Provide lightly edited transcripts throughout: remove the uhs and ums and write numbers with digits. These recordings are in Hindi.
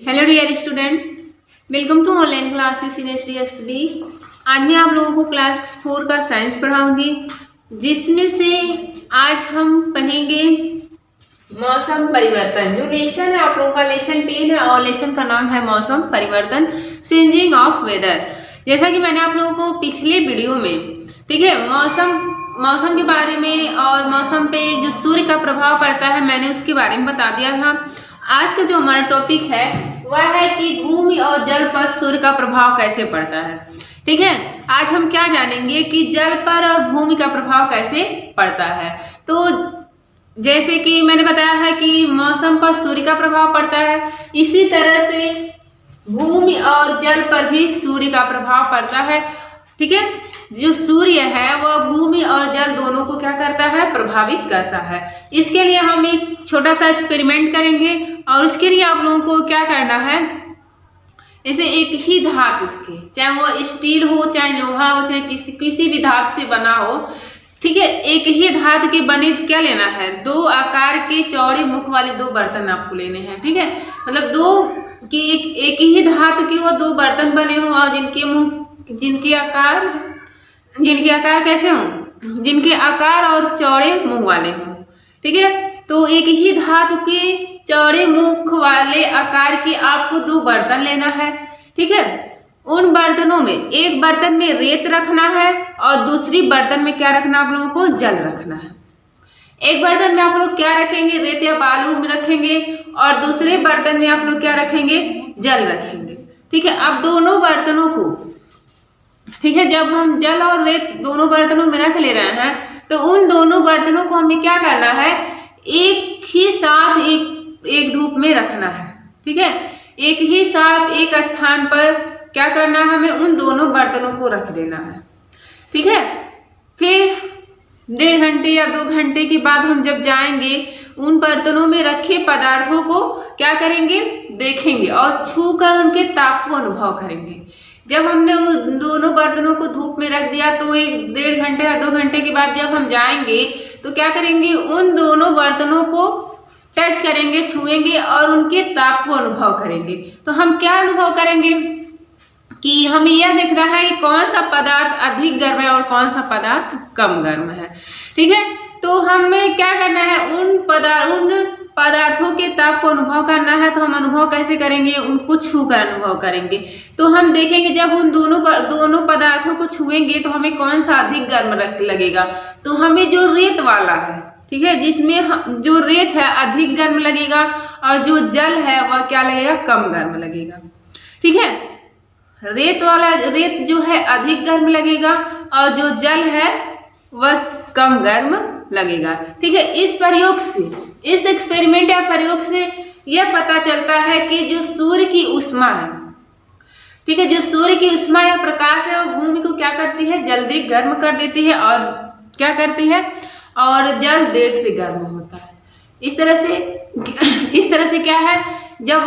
Hello dear student, welcome to online classes in HDSB। आज मैं आप लोगों को क्लास 4 का साइंस पढ़ाऊंगी, जिसमें से आज हम पढ़ेंगे मौसम परिवर्तन। जो लेसन है आप लोगों का लेसन 10 है और लेसन का नाम है मौसम परिवर्तन, चेंजिंग ऑफ वेदर। जैसा कि मैंने आप लोगों को पिछले वीडियो में ठीक है मौसम के बारे में और मौसम पे जो सूर्य का प्रभाव पड़ता है मैंने उसके बारे में बता दिया था। आज का जो हमारा टॉपिक है वह है कि भूमि और जल पर सूर्य का प्रभाव कैसे पड़ता है। ठीक है, आज हम क्या जानेंगे कि जल पर और भूमि का प्रभाव कैसे पड़ता है। तो जैसे कि मैंने बताया है कि मौसम पर सूर्य का प्रभाव पड़ता है, इसी तरह से भूमि और जल पर भी सूर्य का प्रभाव पड़ता है। ठीक है, जो सूर्य है वह भूमि और जल दोनों को क्या करता है, प्रभावित करता है। इसके लिए हम एक छोटा सा एक्सपेरिमेंट करेंगे और उसके लिए आप लोगों को क्या करना है, जैसे एक ही धातु के, चाहे वो स्टील हो, चाहे लोहा हो, चाहे किसी भी धातु से बना हो, ठीक है, एक ही धातु के बने क्या लेना है, दो आकार के चौड़े मुख वाले दो बर्तन आपको लेने हैं। ठीक है, मतलब दो कि एक ही धातु के वो दो बर्तन बने हों और जिनके आकार कैसे हों, जिनके आकार और चौड़े मुंह वाले हों। ठीक है, तो एक ही धातु के चौड़े मुख वाले आकार के आपको दो बर्तन लेना है। ठीक है, उन बर्तनों में एक बर्तन में रेत रखना है और दूसरी बर्तन में क्या रखना, आप लोगों को जल रखना है। एक बर्तन में आप लोग क्या रखेंगे, रेत या बालू में रखेंगे और दूसरे बर्तन में आप लोग क्या रखेंगे, जल रखेंगे। ठीक है, अब दोनों बर्तनों को, ठीक है, जब हम जल और रेत दोनों बर्तनों में रख ले रहे हैं तो उन दोनों बर्तनों को हमें क्या करना है, एक ही साथ एक धूप में रखना है। ठीक है, एक ही साथ एक स्थान पर क्या करना है, हमें उन दोनों बर्तनों को रख देना है। ठीक है, फिर 1.5 घंटे या 2 घंटे के बाद हम जब जाएंगे उन बर्तनों में रखे पदार्थों को क्या करेंगे, देखेंगे और छूकर उनके ताप को अनुभव करेंगे। जब हमने उन दोनों बर्तनों को धूप में रख दिया तो 1.5 घंटे या 2 घंटे के बाद जब हम जाएंगे तो क्या करेंगे, उन दोनों बर्तनों को टच करेंगे, छुएंगे और उनके ताप को अनुभव करेंगे। तो हम क्या अनुभव करेंगे कि हमें यह देखना है कि कौन सा पदार्थ अधिक गर्म है और कौन सा पदार्थ कम गर्म है। ठीक है, तो हमें क्या करना है, उन पदार्थों के ताप को अनुभव करना है। तो हम अनुभव कैसे करेंगे, उनको छूकर अनुभव करेंगे। तो हम देखेंगे जब उन दोनों पदार्थों को छुएंगे तो हमें कौन सा अधिक गर्म लगेगा। तो हमें जो रेत वाला है, ठीक है, जिसमें जो रेत है अधिक गर्म लगेगा और जो जल है वह क्या लगेगा, कम गर्म लगेगा। ठीक है, रेत जो है अधिक गर्म लगेगा और जो जल है वह कम गर्म लगेगा। ठीक है, इस प्रयोग से, इस एक्सपेरिमेंट या प्रयोग से यह पता चलता है कि जो सूर्य की ऊष्मा है, ठीक है, जो सूर्य की ऊष्मा या प्रकाश है वो भूमि को क्या करती है, जल्दी गर्म कर देती है और क्या करती है, और जल देर से गर्म होता है। इस तरह से क्या है, जब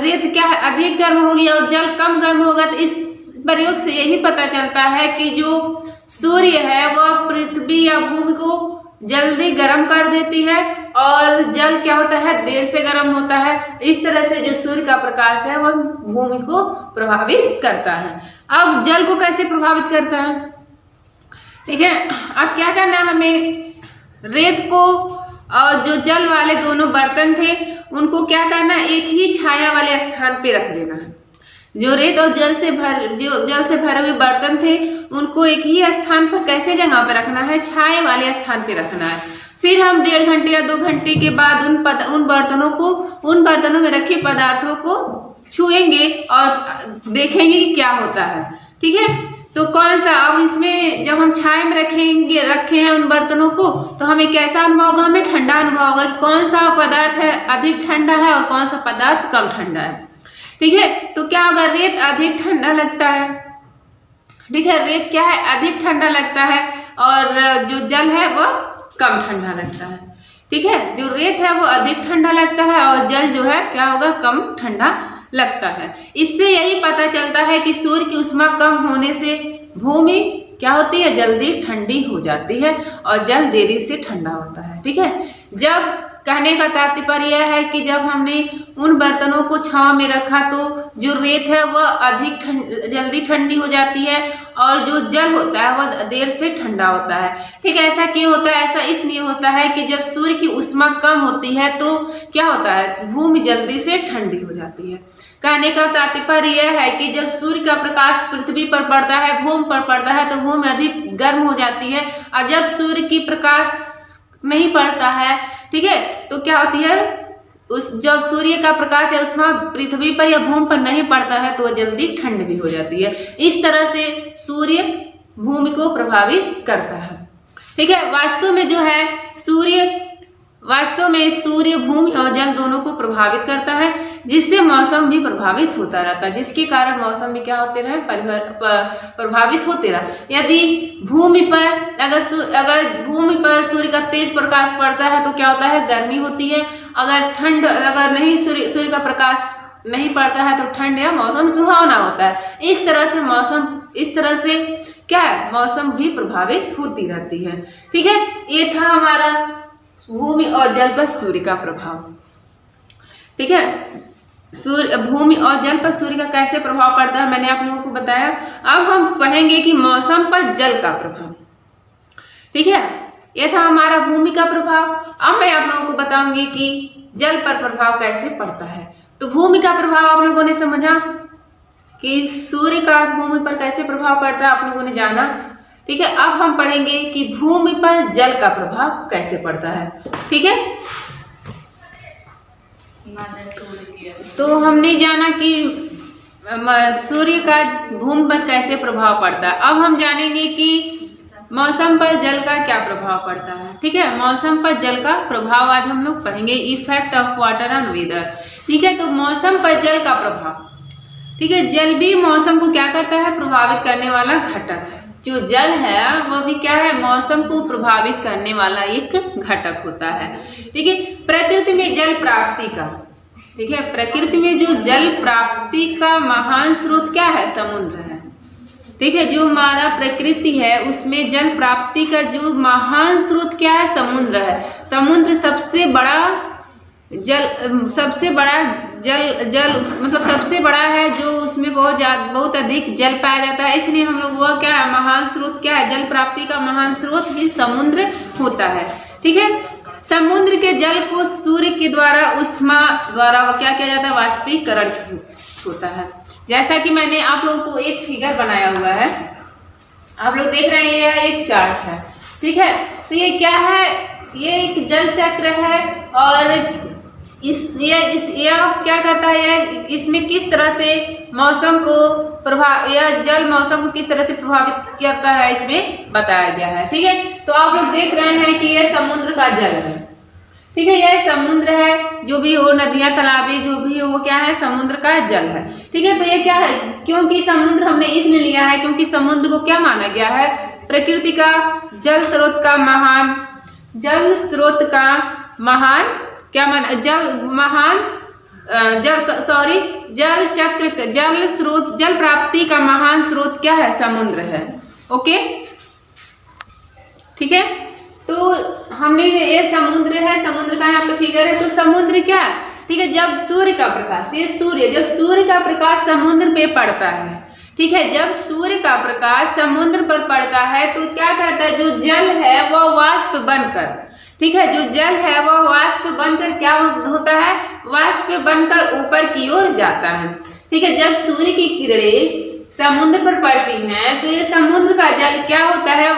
रेत क्या है अधिक गर्म होगी और जल कम गर्म होगा, तो इस प्रयोग से यही पता चलता है कि जो सूर्य है वह पृथ्वी या भूमि को जल्दी गर्म कर देती है और जल क्या होता है, देर से गर्म होता है। इस तरह से जो सूर्य का प्रकाश है वह भूमि को प्रभावित करता है। अब जल को कैसे प्रभावित करता है, ठीक है, अब क्या करना है, हमें रेत को और जो जल वाले दोनों बर्तन थे उनको क्या करना है, एक ही छाया वाले स्थान पे रख देना है। जो रेत और जल से भरे हुए बर्तन थे उनको एक ही स्थान पर कैसे जगह पे रखना है, छाया वाले स्थान पे रखना है। फिर हम 1.5 घंटे या 2 घंटे के बाद उन बर्तनों में रखे पदार्थों को छुएंगे और देखेंगे कि क्या होता है। ठीक है, तो कौन सा, अब इसमें जब हम छाया में रखे हैं उन बर्तनों को तो हमें कैसा अनुभव होगा, हमें ठंडा अनुभव होगा। कौन सा पदार्थ है अधिक ठंडा है और कौन सा पदार्थ कम ठंडा है। ठीक है, तो क्या होगा, रेत अधिक ठंडा लगता है। ठीक है, रेत क्या है, अधिक ठंडा लगता है और जो जल है वह कम ठंडा लगता है। ठीक है, जो रेत है वो अधिक ठंडा लगता है और जल जो है क्या होगा, कम ठंडा लगता है। इससे यही पता चलता है कि सूर्य की ऊष्मा कम होने से भूमि क्या होती है, जल्दी ठंडी हो जाती है और जल देरी से ठंडा होता है। ठीक है, जब कहने का तात्पर्य यह है कि जब हमने उन बर्तनों को छांव में रखा तो जो रेत है वह अधिक जल्दी ठंडी हो जाती है और जो जल होता है वह देर से ठंडा होता है। ठीक है, ऐसा क्यों होता है? ऐसा इसलिए होता है कि जब सूर्य की ऊष्मा कम होती है तो क्या होता है, भूमि जल्दी से ठंडी हो जाती है। कहने का तात्पर्य यह है कि जब सूर्य का प्रकाश पृथ्वी पर पड़ता है, भूमि पर पड़ता है, तो भूमि अधिक गर्म हो जाती है और जब सूर्य की प्रकाश नहीं पड़ता है, ठीक है, तो क्या होती है, जब सूर्य का प्रकाश है ऊष्मा पृथ्वी पर या भूमि पर नहीं पड़ता है तो वह जल्दी ठंड भी हो जाती है। इस तरह से सूर्य भूमि को प्रभावित करता है। ठीक है, वास्तव में सूर्य भूमि और जल दोनों को प्रभावित करता है, जिससे मौसम भी प्रभावित होता रहता है, जिसके कारण मौसम भी क्या होते रहे, प्रभावित होते रहे। यदि भूमि पर अगर भूमि पर सूर्य का तेज प्रकाश पड़ता है तो क्या होता है, गर्मी होती है। अगर नहीं सूर्य का प्रकाश नहीं पड़ता है तो ठंड या मौसम सुहावना होता है। इस तरह से क्या है, मौसम भी प्रभावित होती रहती है। ठीक है, ये था हमारा भूमि और जल पर सूर्य का प्रभाव। ठीक है, भूमि और जल पर सूर्य का कैसे प्रभाव पड़ता है मैंने आप लोगों को बताया। अब हम पढ़ेंगे कि मौसम पर जल का प्रभाव। ठीक है, यह था हमारा भूमि का प्रभाव। अब मैं आप लोगों को बताऊंगी कि जल पर प्रभाव कैसे पड़ता है। तो भूमि का प्रभाव आप लोगों ने समझा कि सूर्य का भूमि पर कैसे प्रभाव पड़ता है, आप लोगों ने जाना। ठीक है, अब हम पढ़ेंगे कि भूमि पर जल का प्रभाव कैसे पड़ता है। ठीक है, तो हमने जाना कि सूर्य का भूमि पर कैसे प्रभाव पड़ता है। अब हम जानेंगे कि मौसम पर जल का क्या प्रभाव पड़ता है। ठीक है, मौसम पर जल का प्रभाव आज हम लोग पढ़ेंगे, effect of water on whether. ठीक है, तो मौसम पर जल का प्रभाव। ठीक है, जल भी मौसम को क्या करता है, प्रभावित करने वाला घटक है। जो जल है वह भी क्या है, मौसम को प्रभावित करने वाला एक घटक होता है। ठीक है, प्रकृति में जल प्राप्ति का, ठीक है, प्रकृति में जो जल प्राप्ति का महान स्रोत क्या है, समुद्र है। ठीक है, जो हमारा प्रकृति है उसमें जल प्राप्ति का जो महान स्रोत क्या है, समुद्र है। समुद्र सबसे बड़ा जल मतलब सबसे बड़ा है, जो उसमें बहुत अधिक जल पाया जाता है। इसलिए हम लोग वह क्या है, महान स्रोत क्या है, जल प्राप्ति का महान स्रोत ही समुद्र होता है। ठीक है, समुद्र के जल को सूर्य के द्वारा ऊष्मा द्वारा क्या किया जाता है, वाष्पीकरण होता है। जैसा कि मैंने आप लोगों को एक फिगर बनाया हुआ है, आप लोग देख रहे हैं, यह एक चार्ट है। ठीक है, तो ये क्या है, ये एक जल चक्र है और क्या करता है, इसमें किस तरह से मौसम को जल मौसम को किस तरह से प्रभावित करता है, इसमें बताया गया है। ठीक है, तो आप लोग देख रहे हैं कि यह समुद्र का जल है। ठीक है, यह समुद्र है, जो भी हो, नदियां तालाबें जो भी हो, वो क्या है, समुद्र का जल है। ठीक है, तो ये क्या है, क्योंकि समुद्र हमने इसलिए लिया है क्योंकि समुद्र को क्या माना गया है, प्रकृति का जल स्रोत का महान क्या माना, जल प्राप्ति का महान स्रोत क्या है, समुद्र है। ओके, ठीक है, तो हमने ये समुद्र है, समुद्र का यहाँ पे फिगर है। तो समुद्र क्या है, ठीक है, जब सूर्य का प्रकाश, जब सूर्य का प्रकाश समुद्र पे पड़ता है, ठीक है, जब सूर्य का प्रकाश समुद्र पर पड़ता है तो क्या करता है, जो जल है वह वाष्प बनकर, ठीक है, जो जल है वह वाष्प बनकर क्या होता है, वाष्प बनकर ऊपर की ओर जाता है। ठीक है, जब सूर्य की किरणें समुद्र पर पड़ती हैं तो ये समुद्र का जल क्या होता है,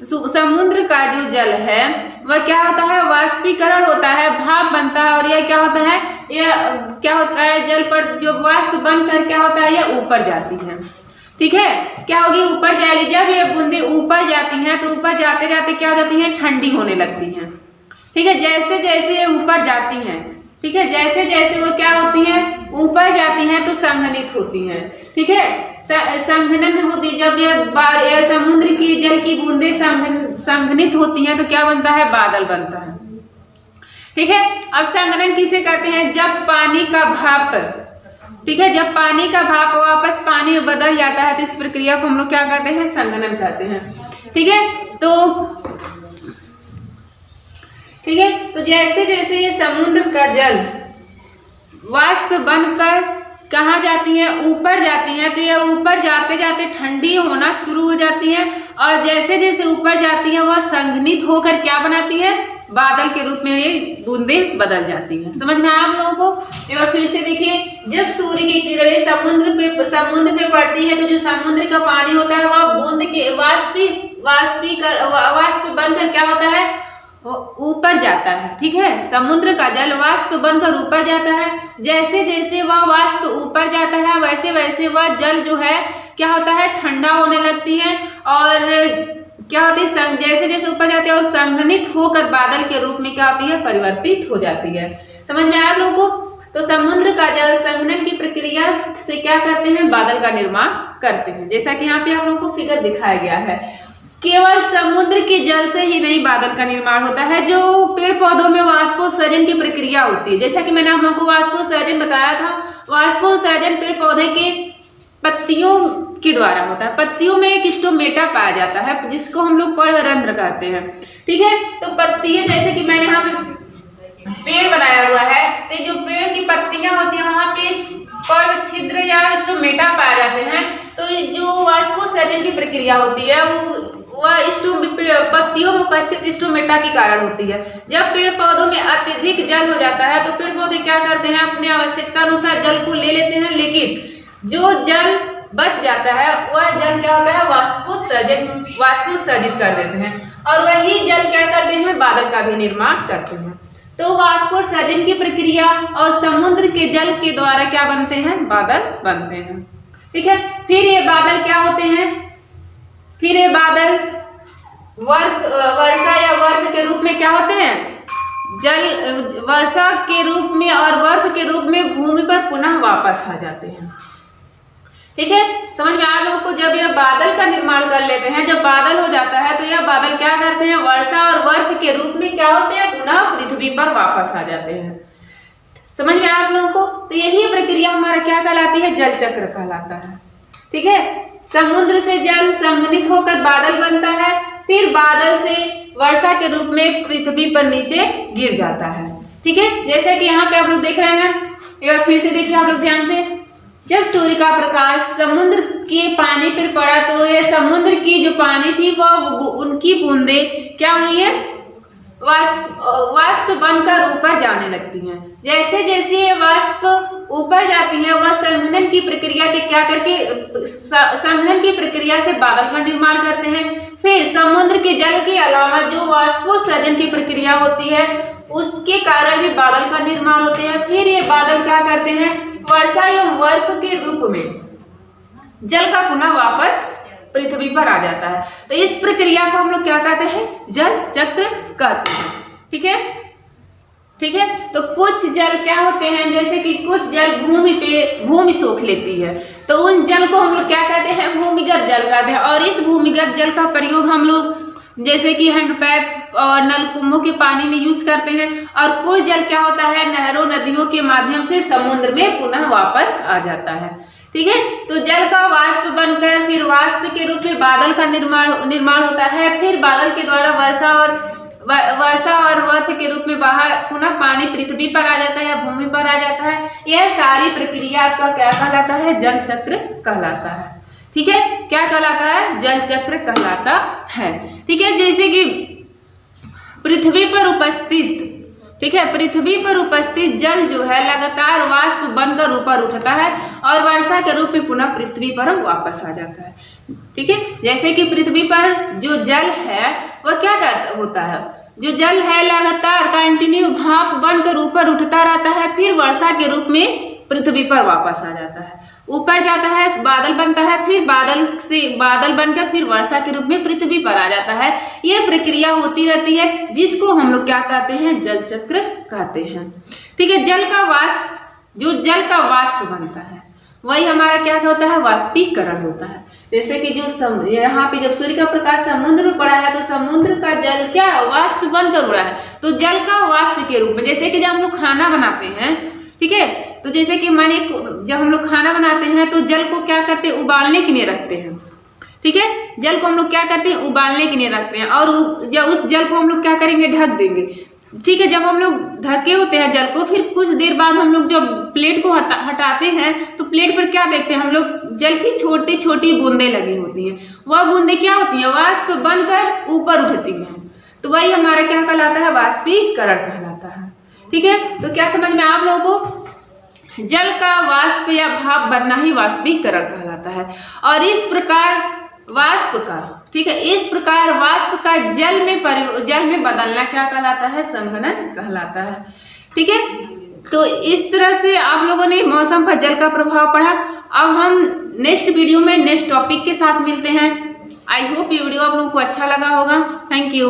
समुद्र का जो जल है वह क्या होता है, वाष्पीकरण होता है, भाप बनता है और यह क्या होता है, जल पर जो वाष्प बनकर क्या होता है, यह ऊपर जाती है। ठीक है, क्या होगी, ऊपर जाएगी। जब ये बूंदे ऊपर जाती हैं तो ऊपर जाते जाते क्या हो जाती हैं, ठंडी होने लगती हैं। ठीक है, जैसे जैसे ये ऊपर जाती हैं, ठीक है, जैसे जैसे वो क्या होती हैं, ऊपर जाती हैं तो संघनित होती हैं। ठीक है, संघनन होती, जब ये समुद्र की जल की बूंदे संघनित होती हैं तो क्या बनता है, बादल बनता है। ठीक है, अब संघनन किसे कहते हैं, जब पानी का भाप, ठीक है, जब पानी का भाप वापस पानी में बदल जाता है तो इस प्रक्रिया को हम लोग क्या कहते हैं, संघनन कहते हैं। ठीक है, तो ठीक है। तो जैसे जैसे ये समुद्र का जल वाष्प बनकर कहाँ जाती हैं, ऊपर जाती हैं, तो ये ऊपर जाते जाते ठंडी होना शुरू हो जाती हैं और जैसे जैसे ऊपर जाती हैं वह संघनित होकर क्या बनाती हैं, बादल के रूप में ये बूंदें बदल जाती हैं। समझ में आया आप लोगों को? एक बार फिर से देखिए, जब सूर्य की किरणें समुद्र पे पड़ती है तो जो समुद्र का पानी होता है वह बूंद के वाष्प बनकर क्या होता है, ऊपर जाता है। ठीक है, समुद्र का जल वाष्प बनकर ऊपर जाता है। जैसे जैसे वह वाष्प ऊपर जाता है वैसे वैसे वह जल जो है क्या होता है, ठंडा होने लगती है और क्या होती है, जैसे जैसे ऊपर जाती है और संघनित होकर बादल के रूप में क्या होती है, परिवर्तित हो जाती है। समझ में आया आप लोगों को? तो समुद्र का जल संघनन की प्रक्रिया से क्या करते हैं, बादल का निर्माण करते हैं। जैसा कि यहाँ पे आप लोगों को फिगर दिखाया गया है। केवल समुद्र के जल से ही नहीं बादल का निर्माण होता है, जो पेड़ पौधों में वाष्पोत्सर्जन की प्रक्रिया होती है। जैसा कि मैंने आप लोगों को वाष्पोत्सर्जन बताया था, वाष्पोत्सर्जन पेड़ पौधे के पत्तियों के द्वारा होता है। पत्तियों में एक स्टोमेटा पाया जाता है जिसको हम लोग पर्णरंध्र कहते हैं। ठीक है, तो पत्तियां, जैसे कि मैंने यहाँ पे पेड़ बनाया हुआ है, तो जो पेड़ की पत्तियां होती है वहां पे पर्व छिद्र या स्टोमेटा पाए जाते हैं। तो जो वाष्पोत्सर्जन की प्रक्रिया होती है वह पत्तियों में उपस्थित स्टोमेटा के कारण होती है। जब पेड़ पौधों में अत्यधिक जल हो जाता है तो पेड़ पौधे क्या करते हैं, अपनी आवश्यकता अनुसार जल को ले लेते हैं, लेकिन जो जल बच जाता है वह जल क्या होता है, वाष्पोत्सर्जित कर देते हैं और वही जल क्या करते हैं, बादल का भी निर्माण करते हैं। तो वाष्पोत्सर्जन की प्रक्रिया और समुद्र के जल के द्वारा क्या बनते हैं, बादल बनते हैं। ठीक है, फिर ये बादल क्या होते हैं, फिर ये बादल वर्षा या वर्ष के रूप में क्या होते हैं, जल वर्षा के रूप में और बर्फ के रूप में भूमि पर पुनः वापस आ जाते हैं। ठीक है, समझ में आप लोगों को? जब यह बादल का निर्माण कर लेते हैं, जब बादल हो जाता है तो यह बादल क्या करते हैं, वर्षा और बर्फ के रूप में क्या होते हैं, पुनः पृथ्वी पर वापस आ जाते हैं। समझ में आप लोगों को? तो यही प्रक्रिया हमारा क्या कहलाती है, जल चक्र कहलाता है। ठीक है, समुद्र से जल संघनित होकर बादल बनता है, फिर बादल से वर्षा के रूप में पृथ्वी पर नीचे गिर जाता है। ठीक है, जैसे कि यहाँ पे आप लोग देख रहे हैं, एक बार फिर से देखिए आप लोग ध्यान से। जब सूर्य का प्रकाश समुद्र के पानी पर पड़ा तो ये समुद्र की जो पानी थी वह उनकी बूंदें क्या हुई है, वाष्प बनकर ऊपर जाने लगती हैं। जैसे जैसे ये वाष्प ऊपर जाती हैं वह संघनन की प्रक्रिया के क्या करके संघनन की प्रक्रिया से बादल का निर्माण करते हैं। फिर समुद्र के जल के अलावा जो वाष्पोत्सर्जन की प्रक्रिया होती है उसके कारण भी बादल का निर्माण होते हैं। फिर ये बादल क्या करते हैं, वर्षा या बर्फ के रूप में जल का पुनः वापस पृथ्वी पर आ जाता है। तो इस प्रक्रिया को हम लोग क्या कहते हैं, जल चक्र कहते हैं। ठीक है, ठीक है। तो कुछ जल क्या होते हैं, जैसे कि कुछ जल भूमि सोख लेती है तो उन जल को हम लोग क्या कहते हैं, भूमिगत जल कहते हैं। और इस भूमिगत जल का प्रयोग हम लोग जैसे कि हैंडपैप और नलकुंभों के पानी में यूज करते हैं। और कुछ जल क्या होता है, नहरों नदियों के माध्यम से समुद्र में पुनः वापस आ जाता है। ठीक है, तो जल का वाष्प बनकर फिर वाष्प के रूप में बादल का निर्माण होता है। फिर बादल के द्वारा वर्षा और बर्फ के रूप में बाहर पुनः पानी पृथ्वी पर आ जाता है या भूमि पर आ जाता है। यह सारी प्रक्रिया आपका क्या कहलाता है, जल चक्र कहलाता है। ठीक है, क्या कहलाता है, जल चक्र कहलाता है। ठीक है, जैसे कि पृथ्वी पर उपस्थित, ठीक है, पृथ्वी पर उपस्थित जल जो है लगातार वाष्प बनकर ऊपर उठता है और वर्षा के रूप में पुनः पृथ्वी पर वापस आ जाता है। ठीक है, जैसे कि पृथ्वी पर जो जल है वह क्या होता है, जो जल है लगातार कंटिन्यू भाप बनकर ऊपर उठता रहता है, फिर वर्षा के रूप में पृथ्वी पर वापस आ जाता है, ऊपर जाता है, बादल बनता है, फिर बादल बनकर फिर वर्षा के रूप में पृथ्वी पर आ जाता है। यह प्रक्रिया होती रहती है जिसको हम लोग क्या कहते हैं, जल चक्र कहते हैं। ठीक है, जल का वाष्प बनता है वही हमारा क्या होता है, वाष्पीकरण होता है। जैसे कि जो यहाँ पे जब सूर्य का प्रकाश समुद्र में पड़ा है तो समुद्र का जल क्या वाष्प बनकर उड़ा है, तो जल का वाष्प के रूप में, जैसे कि जब हम लोग खाना बनाते हैं, ठीक है, तो जैसे कि जब हम लोग खाना बनाते हैं तो जल को क्या करते हैं, उबालने के लिए रखते हैं। ठीक है, जल को हम लोग क्या करते हैं, उबालने के लिए रखते हैं और जब उस जल को हम लोग क्या करेंगे, ढक देंगे। ठीक है, जब हम लोग ढके होते हैं जल को, फिर कुछ देर बाद हम लोग जब प्लेट को हटाते हैं तो प्लेट पर क्या देखते हैं हम लोग, जल की छोटी छोटी बूंदें लगी होती हैं। वह बूंदें क्या होती हैं, वाष्प बनकर ऊपर उठती हैं। तो वही हमारा क्या कहलाता है, वाष्पीकरण कहलाता है। ठीक है, तो क्या समझ में आप लोगों को, जल का वाष्प या भाप बनना ही वाष्पीकरण कहलाता है। और इस प्रकार वाष्प का, ठीक है, इस प्रकार वाष्प का जल में बदलना क्या कहलाता है, संघनन कहलाता है। ठीक है, तो इस तरह से आप लोगों ने मौसम पर जल का प्रभाव पढ़ा। अब हम नेक्स्ट वीडियो में नेक्स्ट टॉपिक के साथ मिलते हैं। आई होप ये वीडियो आप लोगों को अच्छा लगा होगा। Thank you.